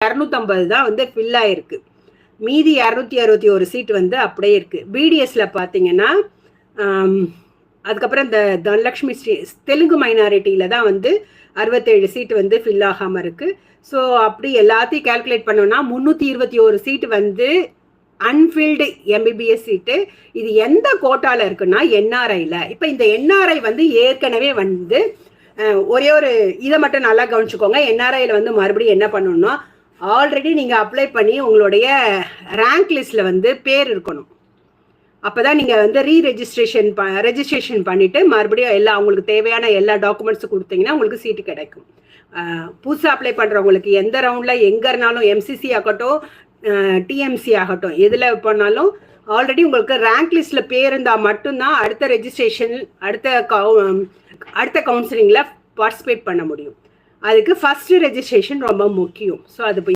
250 தான் வந்து ஃபில் ஆயிருக்கு. மீதி 261 சீட் வந்து அப்படியே இருக்கு. பிடிஎஸ்ல பார்த்தீங்கன்னா அதுக்கப்புறம் இந்த தனலட்சுமி தெலுங்கு மைனாரிட்டியில தான் வந்து 67 சீட் வந்து ஃபில் ஆகாம இருக்கு. ஸோ அப்படி எல்லாத்தையும் கால்குலேட் பண்ணோம்னா 321 சீட் வந்து அன்ஃபில்டு எம்பிபிஎஸ் சீட்டு. இது எந்த கோட்டால இருக்குன்னா என்ஆர்ஐல. இப்போ இந்த என்ஆர்ஐ வந்து ஏற்கனவே வந்து ஒரே ஒரு இதை மட்டும் நல்லா கவனிச்சுக்கோங்க. என்ஆர்ஐல வந்து மறுபடியும் என்ன பண்ணணும்னா ஆல்ரெடி நீங்கள் அப்ளை பண்ணி உங்களுடைய ரேங்க் லிஸ்ட்ல வந்து பேர் இருக்கணும். அப்போதான் நீங்கள் வந்து ரெஜிஸ்ட்ரேஷன் பண்ணிட்டு மறுபடியும் உங்களுக்கு தேவையான எல்லா டாக்குமெண்ட்ஸும் கொடுத்தீங்கன்னா உங்களுக்கு சீட்டு கிடைக்கும். புதுசாக அப்ளை பண்ணுறவங்களுக்கு எந்த ரவுண்டில் எங்கே இருந்தாலும் எம்சிசி ஆகட்டும் டிஎம்சி ஆகட்டும் எதில் பண்ணாலும் ஆல்ரெடி உங்களுக்கு ரேங்க் லிஸ்ட்டில் பேர் இருந்தால் மட்டும்தான் அடுத்த ரெஜிஸ்ட்ரேஷன் அடுத்த கவுன்சிலிங்கில் பார்ட்டிசிபேட் பண்ண முடியும். அதுக்கு ஃபர்ஸ்ட் ரெஜிஸ்ட்ரேஷன் ரொம்ப முக்கியம். ஸோ அது